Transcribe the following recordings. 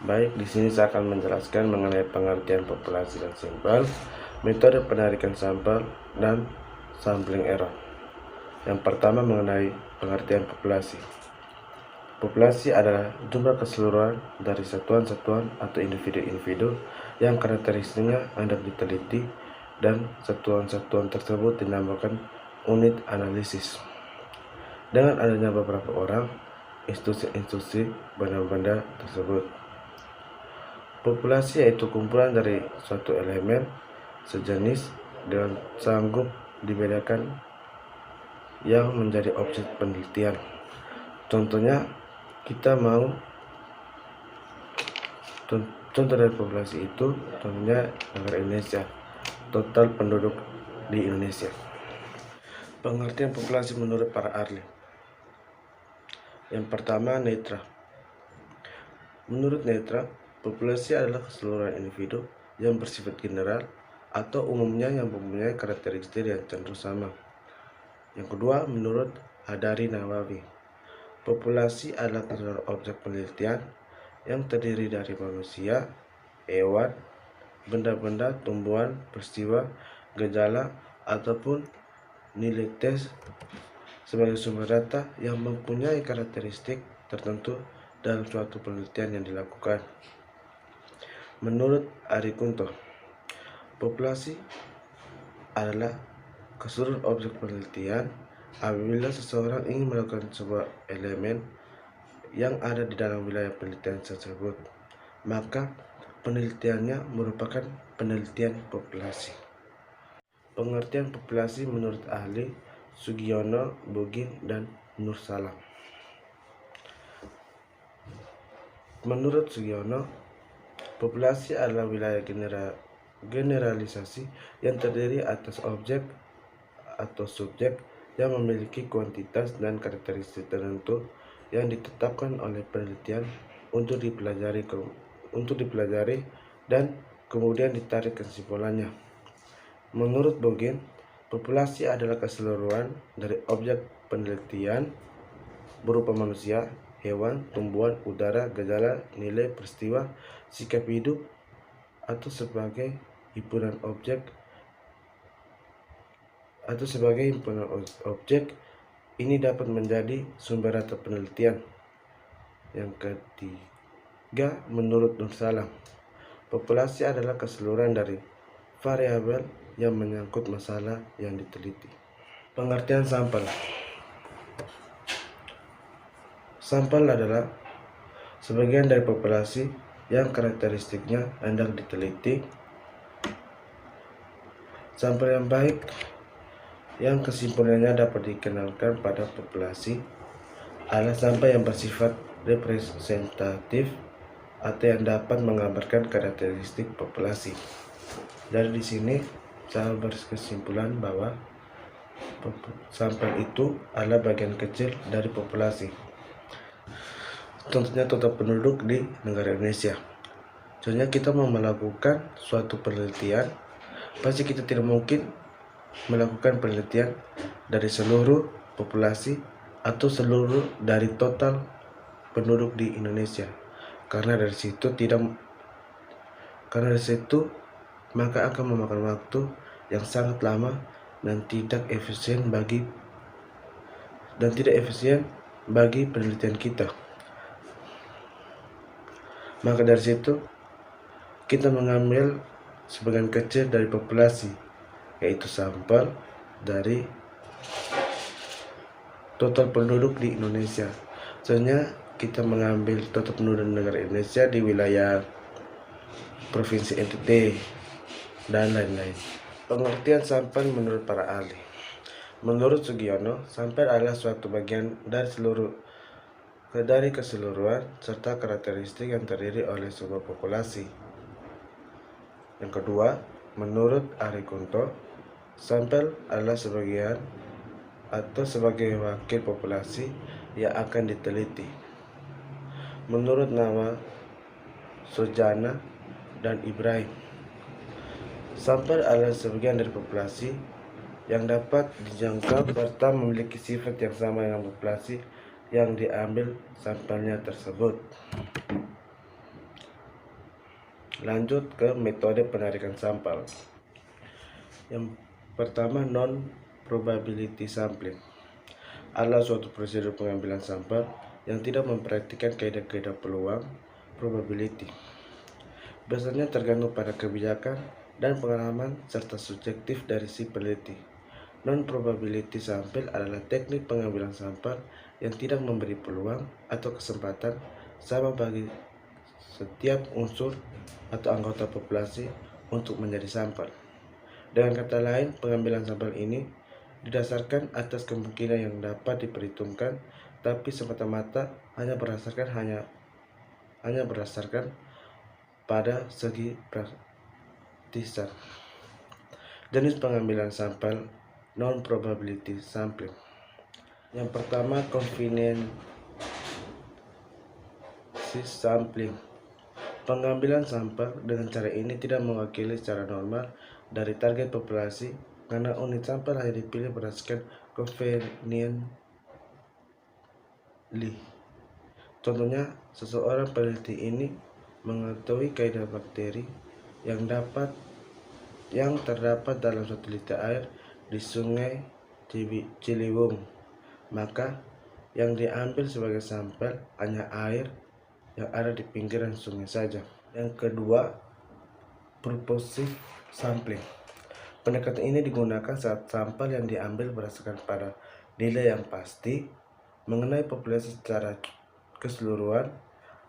Baik, di sini saya akan menjelaskan mengenai pengertian populasi dan sampel, metode penarikan sampel, dan sampling error. Yang pertama mengenai pengertian populasi. Populasi adalah jumlah keseluruhan dari satuan-satuan atau individu-individu yang karakteristiknya hendak diteliti, dan satuan-satuan tersebut dinamakan unit analisis. Dengan adanya beberapa orang, institusi, benda-benda tersebut. Populasi yaitu kumpulan dari suatu elemen sejenis dengan sanggup dibedakan yang menjadi objek penelitian. Contohnya, contoh dari populasi itu, contohnya negara Indonesia, total penduduk di Indonesia. Pengertian populasi menurut para ahli. Yang pertama, netra. Menurut netra, populasi adalah keseluruhan individu yang bersifat general atau umumnya yang mempunyai karakteristik yang cenderung sama. Yang kedua, menurut Hadari Nawawi, populasi adalah keseluruhan objek penelitian yang terdiri dari manusia, hewan, benda-benda, tumbuhan, peristiwa, gejala, ataupun nilai tes sebagai sumber data yang mempunyai karakteristik tertentu dalam suatu penelitian yang dilakukan. Menurut Ari Kunto, populasi adalah keseluruhan objek penelitian apabila seseorang ingin melakukan sebuah elemen yang ada di dalam wilayah penelitian tersebut, maka penelitiannya merupakan penelitian populasi. Pengertian populasi menurut ahli Sugiono, Bugin, dan Nur Salam. Menurut Sugiono, populasi adalah wilayah generalisasi yang terdiri atas objek atau subjek yang memiliki kuantitas dan karakteristik tertentu yang ditetapkan oleh penelitian untuk dipelajari dan kemudian ditarik kesimpulannya. Menurut Bogin, populasi adalah keseluruhan dari objek penelitian berupa manusia, hewan, tumbuhan, udara, gejala, nilai, peristiwa, sikap hidup, atau sebagai himpunan objek ini dapat menjadi sumber data penelitian. Yang ketiga, menurut Nur Salam, populasi adalah keseluruhan dari variabel yang menyangkut masalah yang diteliti. Pengertian sampel. Sampel adalah sebagian dari populasi yang karakteristiknya hendak diteliti. Sampel yang baik yang kesimpulannya dapat dikenalkan pada populasi adalah sampel yang bersifat representatif atau yang dapat menggambarkan karakteristik populasi. Dari di sini saya berkesimpulan bahwa sampel itu adalah bagian kecil dari populasi. Contohnya total penduduk di negara Indonesia. Contohnya kita mau melakukan suatu penelitian, pasti kita tidak mungkin melakukan penelitian dari seluruh populasi atau seluruh dari total penduduk di Indonesia, karena dari situ maka akan memakan waktu yang sangat lama dan tidak efisien bagi penelitian kita. Maka dari situ kita mengambil sebagian kecil dari populasi, yaitu sampel dari total penduduk di Indonesia. Soalnya kita mengambil total penduduk negara Indonesia di wilayah provinsi NTT dan lain-lain. Pengertian sampel menurut para ahli. Menurut Sugiono, sampel adalah suatu bagian dari keseluruhan serta karakteristik yang terdiri oleh sebuah populasi. Yang kedua, menurut Ari Kunto, sampel adalah sebagian atau sebagai wakil populasi yang akan diteliti. Menurut nama Sojana dan Ibrahim, sampel adalah sebagian dari populasi yang dapat dijangkau serta memiliki sifat yang sama dengan populasi yang diambil sampelnya tersebut. Lanjut ke metode penarikan sampel. Yang pertama, non-probability sampling adalah suatu prosedur pengambilan sampel yang tidak memperhatikan kaidah-kaidah peluang probability. Biasanya tergantung pada kebijakan dan pengalaman serta subjektif dari si peneliti. Non-probability sampel adalah teknik pengambilan sampel yang tidak memberi peluang atau kesempatan sama bagi setiap unsur atau anggota populasi untuk menjadi sampel. Dengan kata lain, pengambilan sampel ini didasarkan atas kemungkinan yang dapat diperhitungkan, tapi semata-mata hanya berdasarkan pada segi praktisan. Jenis pengambilan sampel non-probability sampling. Yang pertama, convenience sampling. Pengambilan sampel dengan cara ini tidak mewakili secara normal dari target populasi karena unit sampel hanya dipilih berdasarkan conveniently. Contohnya, seseorang peneliti ini mengetahui kaidah bakteri yang terdapat dalam 1 liter air di Sungai Ciliwung, maka yang diambil sebagai sampel hanya air yang ada di pinggiran sungai saja. Yang kedua, purposive sampling. Pendekatan ini digunakan saat sampel yang diambil berdasarkan pada nilai yang pasti mengenai populasi secara keseluruhan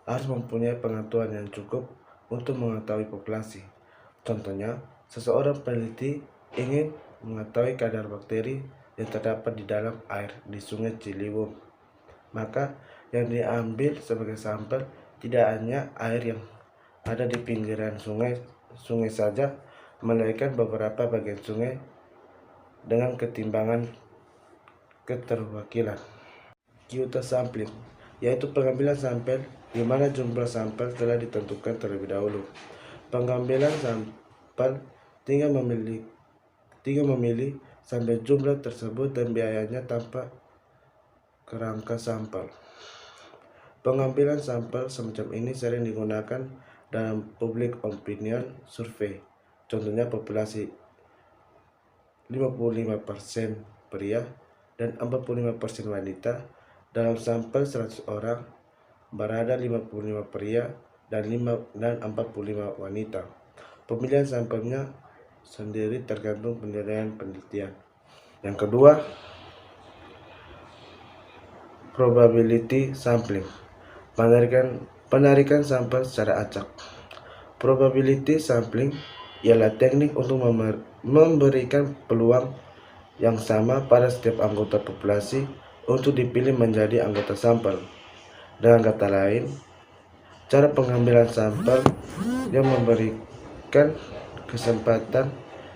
harus mempunyai pengetahuan yang cukup untuk mengetahui populasi. Contohnya, seseorang peneliti ingin mengetahui kadar bakteri yang terdapat di dalam air di Sungai Ciliwung, maka yang diambil sebagai sampel tidak hanya air yang ada di pinggiran sungai saja, melainkan beberapa bagian sungai dengan ketimbangan keterwakilan. Quota sampling, yaitu pengambilan sampel di mana jumlah sampel telah ditentukan terlebih dahulu. Pengambilan sampel tinggal memilih sampai jumlah tersebut dan biayanya tanpa kerangka sampel. Pengambilan sampel semacam ini sering digunakan dalam public opinion survey. Contohnya populasi 55% pria dan 45% wanita. Dalam sampel 100 orang berada 55 pria dan 45 wanita. Pemilihan sampelnya sendiri tergantung penilaian penelitian. Yang kedua, probability sampling. Penarikan sampel secara acak. Probability sampling ialah teknik untuk memberikan peluang yang sama pada setiap anggota populasi untuk dipilih menjadi anggota sampel. Dengan kata lain, cara pengambilan sampel yang memberikan kesempatan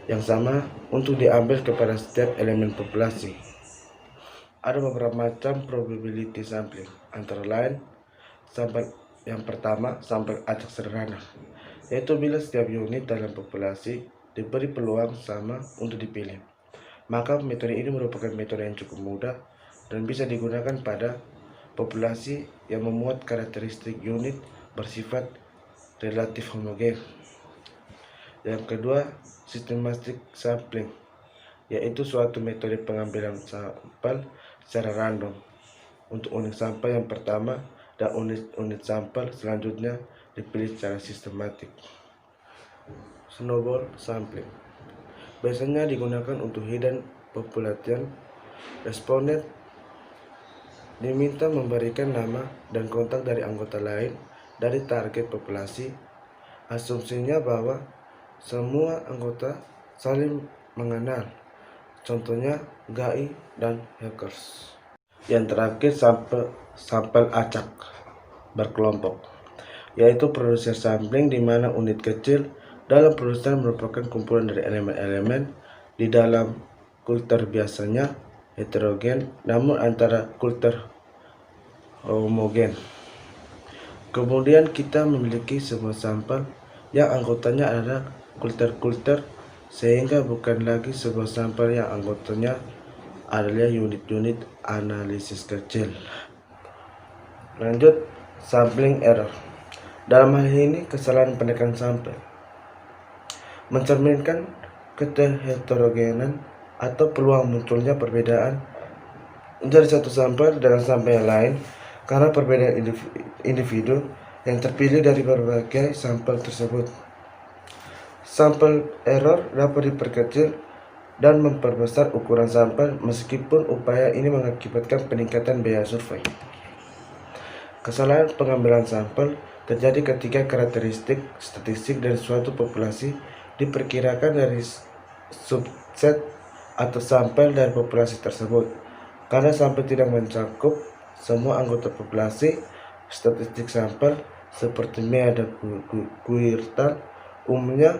yang sama untuk diambil kepada setiap elemen populasi. Ada beberapa macam probability sampling, antara lain sampel yang pertama, sampel acak sederhana, yaitu bila setiap unit dalam populasi diberi peluang sama untuk dipilih. Maka metode ini merupakan metode yang cukup mudah dan bisa digunakan pada populasi yang memuat karakteristik unit bersifat relatif homogen. Yang kedua, systematic sampling, yaitu suatu metode pengambilan sampel secara random untuk unit sampel yang pertama dan unit sampel selanjutnya dipilih secara sistematik. Snowball sampling biasanya digunakan untuk hidden population. Responden diminta memberikan nama dan kontak dari anggota lain dari target populasi. Asumsinya bahwa semua anggota saling mengenal, contohnya GAI dan hackers. Yang terakhir, sampel acak berkelompok, yaitu producer sampling di mana unit kecil dalam produsen merupakan kumpulan dari elemen-elemen di dalam kultur, biasanya heterogen namun antara kultur homogen. Kemudian kita memiliki sebuah sampel yang anggotanya adalah kultur, sehingga bukan lagi sebuah sampel yang anggotanya adalah unit-unit analisis kecil. Lanjut, sampling error Dalam hal ini, kesalahan pendekan sampel mencerminkan keterheterogenan atau peluang munculnya perbedaan dari satu sampel dengan sampel yang lain karena perbedaan individu yang terpilih dari berbagai sampel tersebut. Sampel error dapat diperkecil dan memperbesar ukuran sampel meskipun upaya ini mengakibatkan peningkatan biaya survei. Kesalahan pengambilan sampel terjadi ketika karakteristik statistik dari suatu populasi diperkirakan dari subset atau sampel dari populasi tersebut. Karena sampel tidak mencakup semua anggota populasi, statistik sampel seperti mean dan kuartil umumnya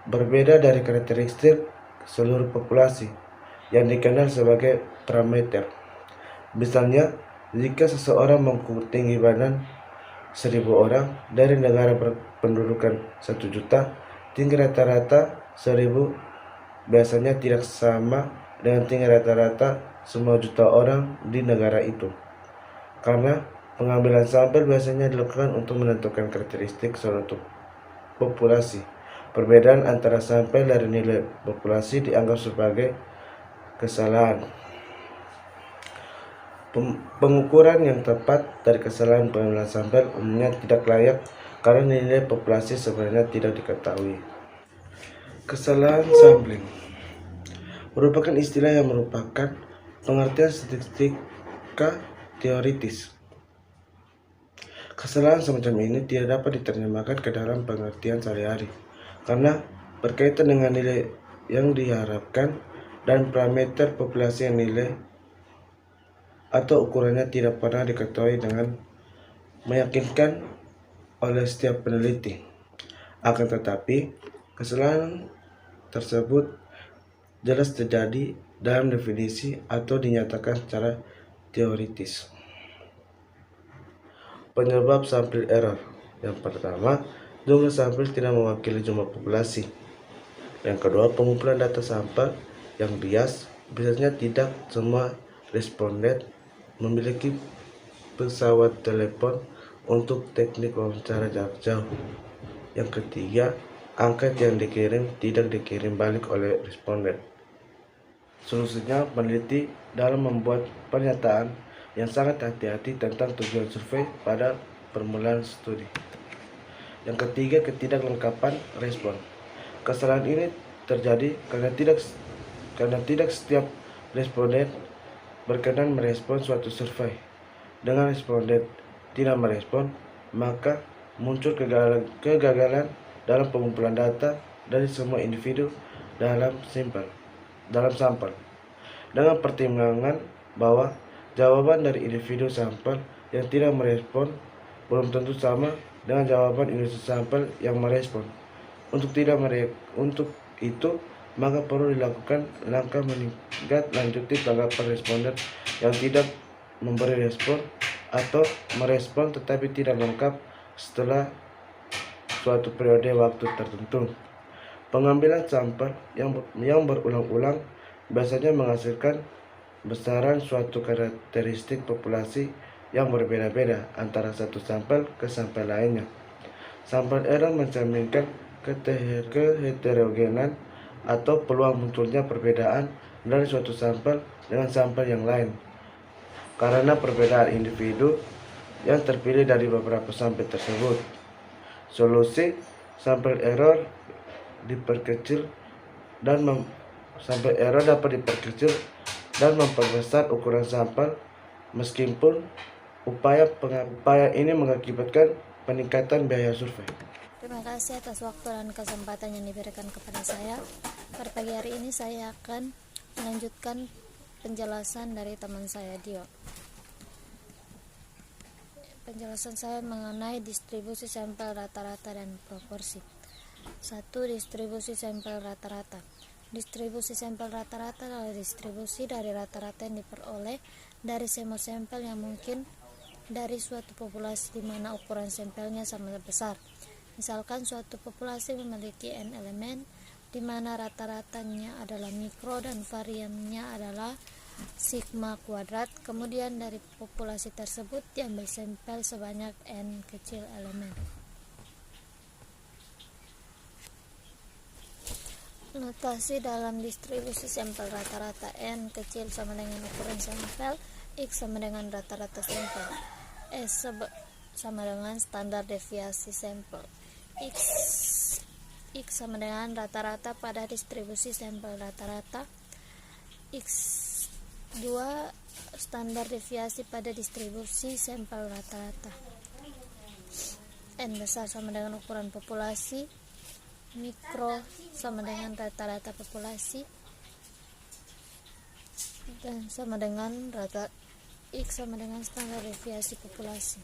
berbeda dari karakteristik seluruh populasi yang dikenal sebagai parameter. Misalnya, jika seseorang mengukur tinggi badan 1000 orang dari negara berpendudukan 1 juta, tinggi rata-rata 1000 biasanya tidak sama dengan tinggi rata-rata semua juta orang di negara itu. Karena pengambilan sampel biasanya dilakukan untuk menentukan karakteristik suatu populasi. Perbedaan antara sampel dari nilai populasi dianggap sebagai kesalahan. Pengukuran yang tepat dari kesalahan pengambilan sampel umumnya tidak layak karena nilai populasi sebenarnya tidak diketahui. Kesalahan sampling merupakan istilah yang merupakan pengertian statistika teoritis. Kesalahan semacam ini tidak dapat diterjemahkan ke dalam pengertian sehari-hari karena berkaitan dengan nilai yang diharapkan dan parameter populasi yang nilai atau ukurannya tidak pernah diketahui dengan meyakinkan oleh setiap peneliti. Akan tetapi, kesalahan tersebut jelas terjadi dalam definisi atau dinyatakan secara teoritis. Penyebab sampel error. Yang pertama, jumlah sampel tidak mewakili jumlah populasi. Yang kedua, pengumpulan data sampel yang bias. Biasanya tidak semua responden memiliki pesawat telepon untuk teknik wawancara jarak jauh. Yang ketiga, angket yang dikirim tidak dikirim balik oleh responden. Solusinya, peneliti dalam membuat pernyataan yang sangat hati-hati tentang tujuan survei pada permulaan studi. Yang ketiga, ketidaklengkapan respon. Kesalahan ini terjadi karena tidak setiap responden berkenan merespon suatu survei. Dengan responden tidak merespon, maka muncul kegagalan dalam pengumpulan data dari semua individu dalam sampel. Dengan pertimbangan bahwa jawaban dari individu sampel yang tidak merespon belum tentu sama dengan jawaban individu sampel yang merespon. Untuk itu, maka perlu dilakukan langkah menindaklanjuti tanggapan responden yang tidak memberi respon atau merespon tetapi tidak lengkap setelah suatu periode waktu tertentu. Pengambilan sampel yang berulang-ulang biasanya menghasilkan besaran suatu karakteristik populasi yang berbeda-beda antara satu sampel ke sampel lainnya. Sampel error mencerminkan keheterogenan atau peluang munculnya perbedaan dari suatu sampel dengan sampel yang lain karena perbedaan individu yang terpilih dari beberapa sampel tersebut. Solusi, sampel error dapat diperkecil dan memperbesar ukuran sampel meskipun upaya ini mengakibatkan peningkatan biaya survei. Terima kasih atas waktu dan kesempatan yang diberikan kepada saya. Pada pagi hari ini saya akan melanjutkan penjelasan dari teman saya, Dio. Penjelasan saya mengenai distribusi sampel rata-rata dan proporsi. 1. Distribusi sampel rata-rata. Distribusi sampel rata-rata adalah distribusi dari rata-rata yang diperoleh dari semua sampel yang mungkin dari suatu populasi di mana ukuran sampelnya sama besar. Misalkan suatu populasi memiliki n elemen di mana rata-ratanya adalah mikro dan variannya adalah sigma kuadrat. Kemudian dari populasi tersebut diambil sampel sebanyak n kecil elemen. Notasi dalam distribusi sampel rata-rata, n kecil sama dengan ukuran sampel, x sama dengan rata-rata sampel, s sama dengan standar deviasi sampel, x sama dengan rata-rata pada distribusi sampel rata-rata, x2 standar deviasi pada distribusi sampel rata-rata, n besar sama dengan ukuran populasi, mikro sama dengan rata-rata populasi, dan sama dengan x sama dengan standar deviasi populasi.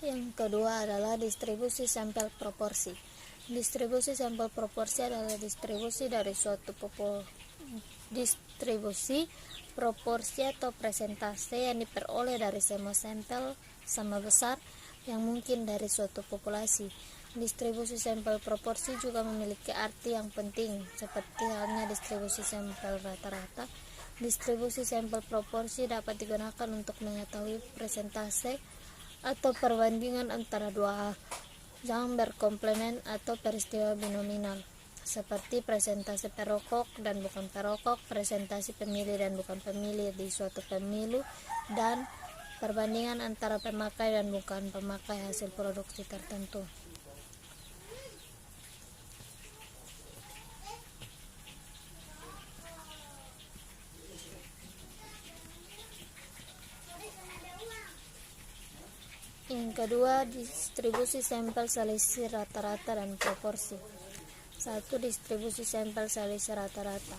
Yang kedua adalah distribusi sampel proporsi. Distribusi sampel proporsi adalah distribusi dari suatu distribusi proporsi atau presentase yang diperoleh dari semua sampel sama besar yang mungkin dari suatu populasi. Distribusi sampel proporsi juga memiliki arti yang penting, seperti halnya distribusi sampel rata-rata. Distribusi sampel proporsi dapat digunakan untuk mengetahui presentase atau perbandingan antara dua hal yang berkomplement atau peristiwa binominal, seperti presentase perokok dan bukan perokok, presentasi pemilih dan bukan pemilih di suatu pemilu, dan perbandingan antara pemakai dan bukan pemakai hasil produksi tertentu. Yang kedua, distribusi sampel selisih rata-rata dan proporsi. 1. Distribusi sampel selisih rata-rata.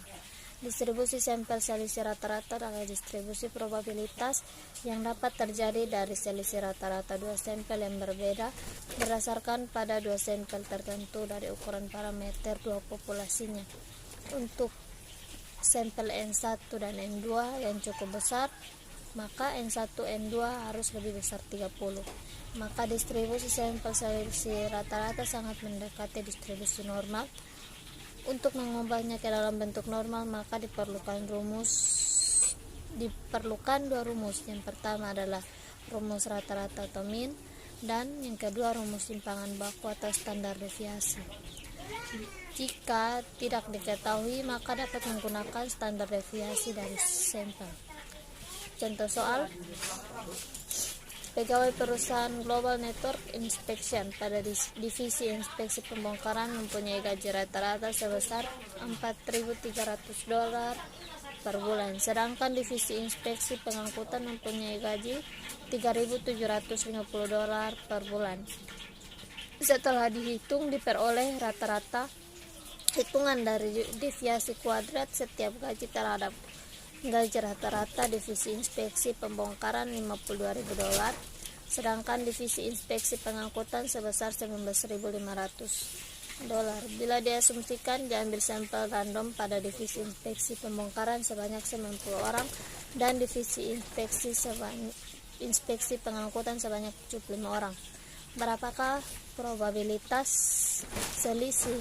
Distribusi sampel selisih rata-rata adalah distribusi probabilitas yang dapat terjadi dari selisih rata-rata dua sampel yang berbeda berdasarkan pada dua sampel tertentu dari ukuran parameter dua populasinya. Untuk sampel N1 dan N2 yang cukup besar, maka N1 N2 harus lebih besar 30. Maka distribusi sampel selisih rata-rata sangat mendekati distribusi normal. Untuk mengubahnya ke dalam bentuk normal, maka diperlukan dua rumus. Yang pertama adalah rumus rata-rata atau min, dan yang kedua rumus simpangan baku atau standar deviasi. Jika tidak diketahui, maka dapat menggunakan standar deviasi dari sampel. Contoh soal: pegawai perusahaan Global Network Inspection pada divisi inspeksi pembongkaran mempunyai gaji rata-rata sebesar $4.300 per bulan, sedangkan divisi inspeksi pengangkutan mempunyai gaji $3.750 per bulan. Setelah dihitung, diperoleh rata-rata hitungan dari deviasi kuadrat setiap gaji terhadap gaji rata-rata divisi inspeksi pembongkaran $52.000, sedangkan divisi inspeksi pengangkutan sebesar $19.500. Bila diasumsikan diambil sampel random pada divisi inspeksi pembongkaran sebanyak 90 orang dan divisi inspeksi pengangkutan sebanyak 75 orang, berapakah probabilitas selisih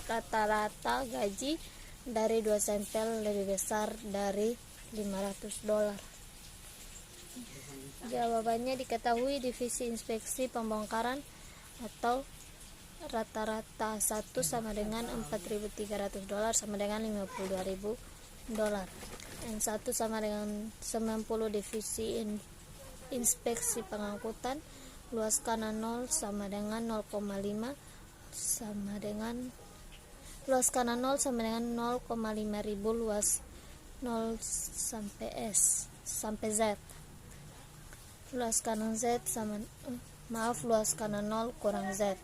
rata-rata gaji dari dua sampel lebih besar dari $500? Jawabannya diketahui divisi inspeksi pembongkaran atau rata-rata 1 sama dengan $4.300 sama dengan $52.000. N1 sama dengan 90 divisi inspeksi pengangkutan, luas kanan 0 sama dengan 0,5 sama dengan luas kanan 0 sama dengan 0,5 ribu luas 0 sampai Z. Luas kanan Z luas kanan 0 kurang Z.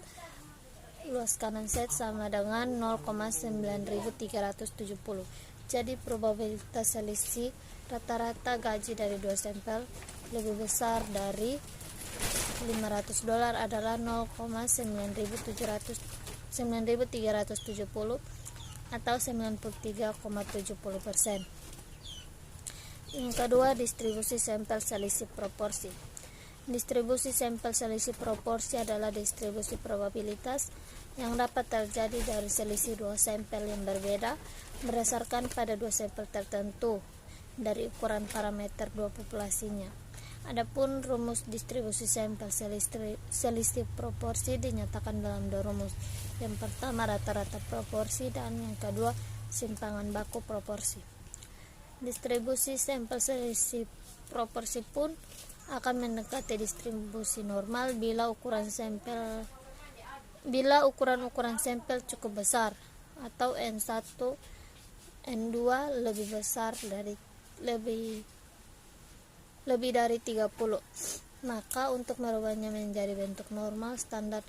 Luas kanan Z sama dengan 0,9370. Jadi probabilitas selisih rata-rata gaji dari dua sampel lebih besar dari $500 adalah 0,9370 atau 93,70%. Yang kedua, distribusi sampel selisih proporsi. Distribusi sampel selisih proporsi adalah distribusi probabilitas yang dapat terjadi dari selisih dua sampel yang berbeda berdasarkan pada dua sampel tertentu dari ukuran parameter dua populasinya. Adapun rumus distribusi sampel selisih proporsi dinyatakan dalam dua rumus. Yang pertama rata-rata proporsi dan yang kedua simpangan baku proporsi. Distribusi sampel selisih proporsi pun akan mendekati distribusi normal bila ukuran sampel cukup besar atau N1 N2 lebih besar dari lebih dari 30. Maka untuk merubahnya menjadi bentuk normal standar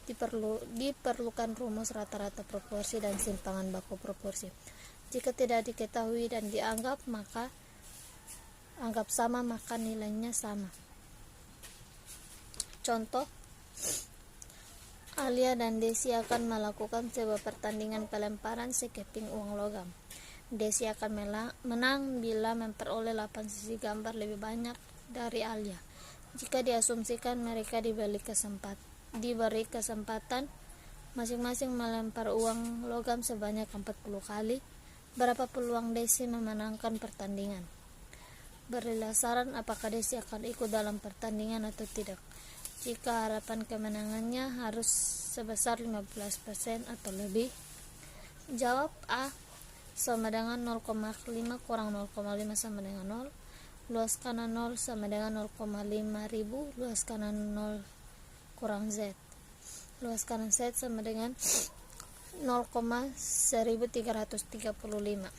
diperlukan rumus rata-rata proporsi dan simpangan baku proporsi. Jika tidak diketahui dan dianggap sama, maka nilainya sama. Contoh, Alia dan Desi akan melakukan sebuah pertandingan pelemparan sekeping uang logam. Desi akan menang bila memperoleh 8 sisi gambar lebih banyak dari Alia. Jika diasumsikan mereka diberi kesempatan masing-masing melempar uang logam sebanyak 40 kali, berapa peluang Desi memenangkan pertandingan? Berilah saran apakah Desi akan ikut dalam pertandingan atau tidak. Jika harapan kemenangannya harus sebesar 15% atau lebih, jawab A sama dengan 0,5 kurang 0,5 sama dengan 0, luas kanan 0 sama dengan 0,5 ribu, luas kanan 0 kurang Z, luas kanan Z sama dengan 0,1335.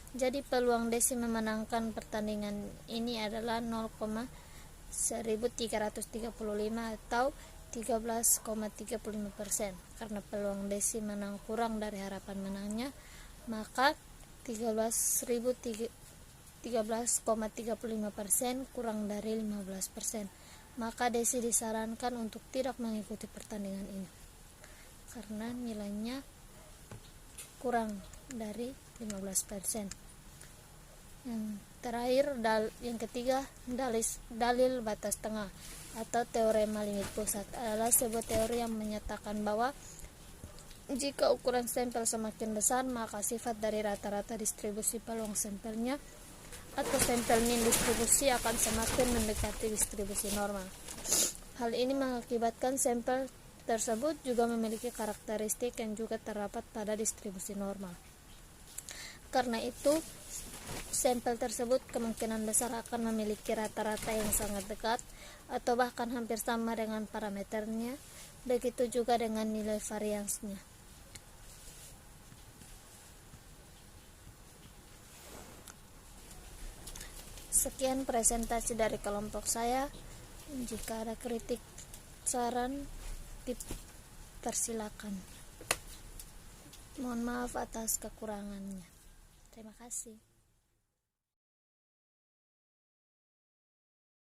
Jadi peluang Desi memenangkan pertandingan ini adalah 0,1335 atau 13,35%. Karena peluang Desi menang kurang dari harapan menangnya, maka 13,35% kurang dari 15%. Maka Desi disarankan untuk tidak mengikuti pertandingan ini karena nilainya kurang dari 15%. Yang terakhir, yang ketiga, dalil batas tengah atau teorema limit pusat adalah sebuah teori yang menyatakan bahwa jika ukuran sampel semakin besar, maka sifat dari rata-rata distribusi peluang sampelnya atau sampel mean distribusi akan semakin mendekati distribusi normal. Hal ini mengakibatkan sampel tersebut juga memiliki karakteristik yang juga terdapat pada distribusi normal. Karena itu, sampel tersebut kemungkinan besar akan memiliki rata-rata yang sangat dekat atau bahkan hampir sama dengan parameternya. Begitu juga dengan nilai variansnya. Sekian presentasi dari kelompok saya. Jika ada kritik, saran, persilakan. Mohon maaf atas kekurangannya. Terima kasih.